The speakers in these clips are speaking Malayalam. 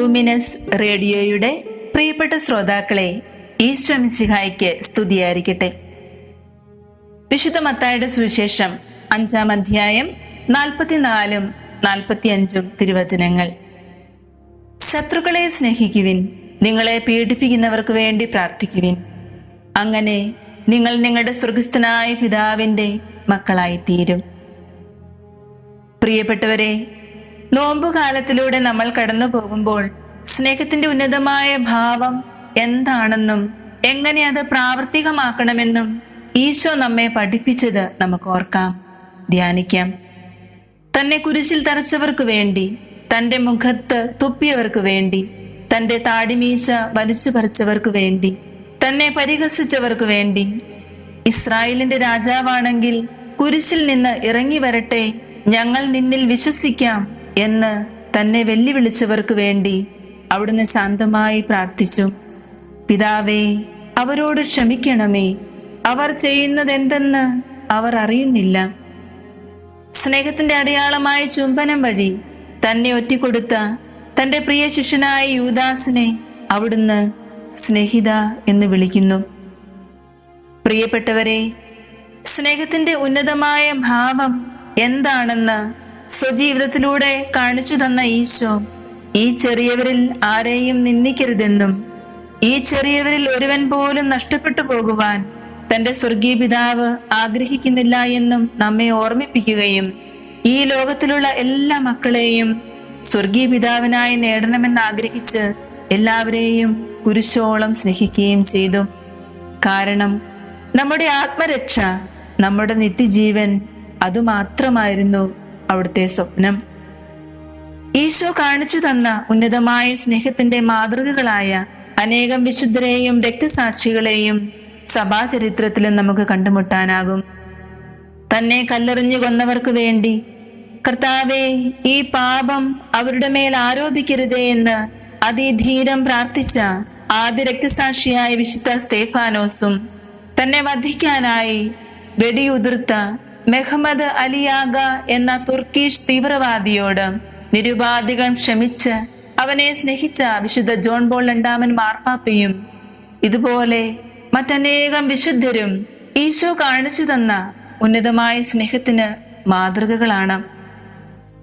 ലൂമിനസ് റേഡിയോയുടെ പ്രിയപ്പെട്ട ശ്രോതാക്കളെ, ഈശോ മിശിഹായ്ക്ക് സ്തുതിയായിരിക്കട്ടെ. വിശുദ്ധ മത്തായിയുടെ സുവിശേഷം 5-ാം അധ്യായം 44-45 തിരുവചനങ്ങൾ. ശത്രുക്കളെ സ്നേഹിക്കുവിൻ, നിങ്ങളെ പീഡിപ്പിക്കുന്നവർക്ക് വേണ്ടി പ്രാർത്ഥിക്കുവിൻ. അങ്ങനെ നിങ്ങൾ നിങ്ങളുടെ സ്വർഗസ്ഥനായ പിതാവിൻ്റെ മക്കളായിത്തീരും. പ്രിയപ്പെട്ടവരെ, നോമ്പുകാലത്തിലൂടെ നമ്മൾ കടന്നു പോകുമ്പോൾ സ്നേഹത്തിന്റെ ഉന്നതമായ ഭാവം എന്താണെന്നും എങ്ങനെ അത് പ്രാവർത്തികമാക്കണമെന്നും ഈശോ നമ്മെ പഠിപ്പിച്ചത് നമുക്ക് ഓർക്കാം, ധ്യാനിക്കാം. തന്നെ കുരിശിൽ തറച്ചവർക്ക് വേണ്ടി, തന്റെ മുഖത്ത് തുപ്പിയവർക്ക് വേണ്ടി, തന്റെ താടിമീശ വലിച്ചു പറിച്ചവർക്ക് വേണ്ടി, തന്നെ പരിഹസിച്ചവർക്ക് വേണ്ടി, ഇസ്രായേലിന്റെ രാജാവാണെങ്കിൽ കുരിശിൽ നിന്ന് ഇറങ്ങി വരട്ടെ, ഞങ്ങൾ നിന്നിൽ വിശ്വസിക്കാം എന്ന് തന്നെ വെല്ലുവിളിച്ചവർക്ക് വേണ്ടി അവിടുന്ന് ശാന്തമായി പ്രാർത്ഥിച്ചു. പിതാവേ, അവരോട് ക്ഷമിക്കണമേ, അവർ ചെയ്യുന്നതെന്തെന്ന് അവർ അറിയുന്നില്ല. സ്നേഹത്തിന്റെ അടയാളമായ ചുംബനം വഴി തന്നെ ഒറ്റിക്കൊടുത്ത തന്റെ പ്രിയ ശിഷ്യനായ യൂദാസിനെ അവിടുന്ന് സ്നേഹിത എന്ന് വിളിക്കുന്നു. പ്രിയപ്പെട്ടവരെ, സ്നേഹത്തിന്റെ ഉന്നതമായ ഭാവം എന്താണെന്ന് സ്വജീവിതത്തിലൂടെ കാണിച്ചു തന്ന ഈശോ ഈ ചെറിയവരിൽ ആരെയും നിന്ദിക്കരുതെന്നും ഈ ചെറിയവരിൽ ഒരുവൻ പോലും നഷ്ടപ്പെട്ടു പോകുവാൻ തന്റെ സ്വർഗീയ പിതാവ് ആഗ്രഹിക്കുന്നില്ല എന്നും നമ്മെ ഓർമ്മിപ്പിക്കുകയും ഈ ലോകത്തിലുള്ള എല്ലാ മക്കളെയും സ്വർഗീയ പിതാവിനായി നേടണമെന്ന് ആഗ്രഹിച്ച് എല്ലാവരെയും കുരിശോളം സ്നേഹിക്കുകയും ചെയ്തു. കാരണം നമ്മുടെ ആത്മരക്ഷ, നമ്മുടെ നിത്യജീവൻ അതുമാത്രമായിരുന്നു അവിടുത്തെ സ്വപ്നം. ഈശോ കാണിച്ചു തന്ന ഉന്നതമായ സ്നേഹത്തിന്റെ മാതൃകകളായ അനേകം വിശുദ്ധരെയും രക്തസാക്ഷികളെയും സഭാചരിത്രത്തിലും നമുക്ക് കണ്ടുമുട്ടാനാകും. തന്നെ കല്ലെറിഞ്ഞു കൊന്നവർക്ക് വേണ്ടി, കർത്താവേ, ഈ പാപം അവരുടെ മേൽ ആരോപിക്കരുതേ എന്ന് അതിധീരം പ്രാർത്ഥിച്ച ആദ്യ രക്തസാക്ഷിയായ വിശുദ്ധ സ്തേഫാനോസും, തന്നെ വധിക്കാനായി വെടിയുതിർത്ത മെഹമ്മദ് അലിയാഗ എന്ന തുർക്കിഷ് തീവ്രവാദിയോട് നിരുപാധികം ക്ഷമിച്ച് അവനെ സ്നേഹിച്ച വിശുദ്ധ ജോൺ പോൾ രണ്ടാമൻ മാർപ്പാപ്പയും ഇതുപോലെ മറ്റനേകം വിശുദ്ധരും ഈശോ കാണിച്ചു തന്ന ഉന്നതമായ സ്നേഹത്തിന് മാതൃകകളാണ്.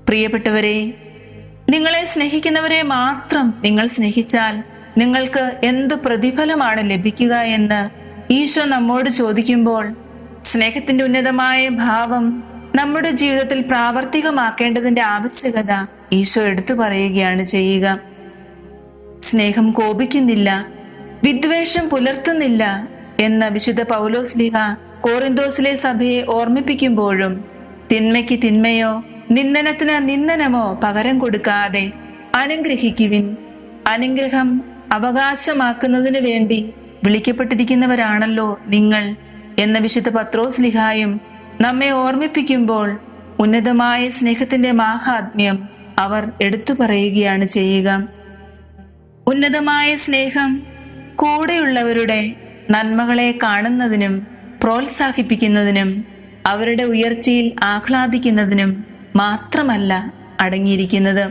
പ്രിയപ്പെട്ടവരെ, നിങ്ങളെ സ്നേഹിക്കുന്നവരെ മാത്രം നിങ്ങൾ സ്നേഹിച്ചാൽ നിങ്ങൾക്ക് എന്തു പ്രതിഫലമാണ് ലഭിക്കുക എന്ന് ഈശോ നമ്മോട് ചോദിക്കുമ്പോൾ, സ്നേഹത്തിന്റെ ഉന്നതമായ ഭാവം നമ്മുടെ ജീവിതത്തിൽ പ്രാവർത്തികമാക്കേണ്ടതിന്റെ ആവശ്യകത ഈശോ എടുത്തു പറയുകയാണ് ചെയ്യുക. സ്നേഹം കോപിക്കുന്നില്ല, വിദ്വേഷം പുലർത്തുന്നില്ല എന്ന് വിശുദ്ധ പൗലോസ്ലീഹ കോറിന്തോസിലെ സഭയെ ഓർമ്മിപ്പിക്കുമ്പോഴും, തിന്മയ്ക്ക് തിന്മയോ നിന്ദനത്തിന് നിന്ദനമോ പകരം കൊടുക്കാതെ അനുഗ്രഹിക്കുവിൻ. അനുഗ്രഹം അവകാശമാക്കുന്നതിന് വേണ്ടി വിളിക്കപ്പെട്ടിരിക്കുന്നവരാണല്ലോ നിങ്ങൾ എന്ന വിശുദ്ധ പത്രോസ്ലീഹായും നമ്മെ ഓർമ്മിപ്പിക്കുമ്പോൾ ഉന്നതമായ സ്നേഹത്തിന്റെ മാഹാത്മ്യം അവർ എടുത്തു പറയുകയാണ് ചെയ്യുക. ഉന്നതമായ സ്നേഹം കൂടെയുള്ളവരുടെ നന്മകളെ കാണുന്നതിനും പ്രോത്സാഹിപ്പിക്കുന്നതിനും അവരുടെ ഉയർച്ചയിൽ ആഹ്ലാദിക്കുന്നതിനും മാത്രമല്ല അടങ്ങിയിരിക്കുന്നത്.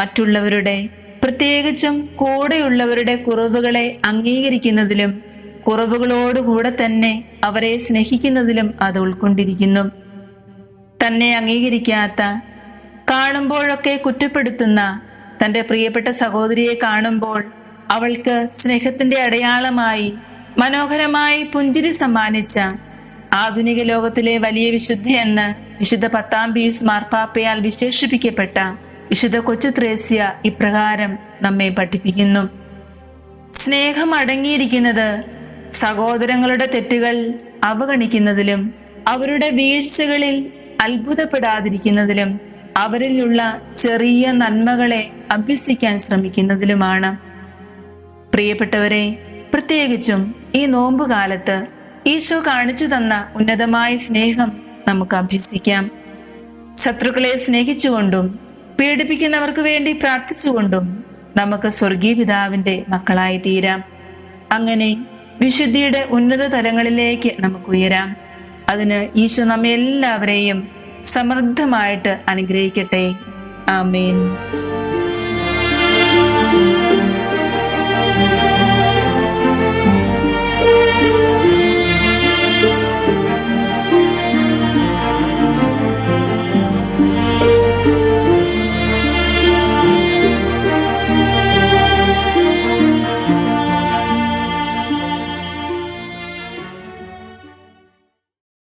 മറ്റുള്ളവരുടെ, പ്രത്യേകിച്ചും കൂടെയുള്ളവരുടെ കുറവുകളെ അംഗീകരിക്കുന്നതിലും കുറവുകളോടുകൂടെ തന്നെ അവരെ സ്നേഹിക്കുന്നതിലും അത് ഉൾക്കൊണ്ടിരിക്കുന്നു. തന്നെ അംഗീകരിക്കാത്ത, കാണുമ്പോഴൊക്കെ കുറ്റപ്പെടുത്തുന്ന തൻ്റെ പ്രിയപ്പെട്ട സഹോദരിയെ കാണുമ്പോൾ അവൾക്ക് സ്നേഹത്തിന്റെ അടയാളമായി മനോഹരമായി പുഞ്ചിരി സമ്മാനിച്ച ആധുനിക ലോകത്തിലെ വലിയ വിശുദ്ധ എന്ന് വിശുദ്ധ 10-ാം പീയൂസ് മാർപ്പാപ്പയാൽ വിശേഷിപ്പിക്കപ്പെട്ട വിശുദ്ധ കൊച്ചു ത്രേസ്യ ഇപ്രകാരം നമ്മെ പഠിപ്പിക്കുന്നു. സ്നേഹം അടങ്ങിയിരിക്കുന്നത് സഹോദരങ്ങളുടെ തെറ്റുകൾ അവഗണിക്കുന്നതിലും അവരുടെ വീഴ്ചകളിൽ അത്ഭുതപ്പെടാതിരിക്കുന്നതിലും അവരിലുള്ള ചെറിയ നന്മകളെ അഭ്യസിക്കാൻ ശ്രമിക്കുന്നതിലുമാണ്. പ്രിയപ്പെട്ടവരെ, പ്രത്യേകിച്ചും ഈ നോമ്പുകാലത്ത് ഈശോ കാണിച്ചു തന്ന ഉന്നതമായ സ്നേഹം നമുക്ക് അഭ്യസിക്കാം. ശത്രുക്കളെ സ്നേഹിച്ചുകൊണ്ടും പീഡിപ്പിക്കുന്നവർക്ക് വേണ്ടി പ്രാർത്ഥിച്ചുകൊണ്ടും നമുക്ക് സ്വർഗീയ പിതാവിന്റെ മക്കളായി തീരാം. അങ്ങനെ വിശുദ്ധിയുടെ ഉന്നത തലങ്ങളിലേക്ക് നമുക്ക് ഉയരാം. അതിന് ഈശോ നമ്മെ എല്ലാവരെയും സമൃദ്ധമായിട്ട് അനുഗ്രഹിക്കട്ടെ. ആമേൻ.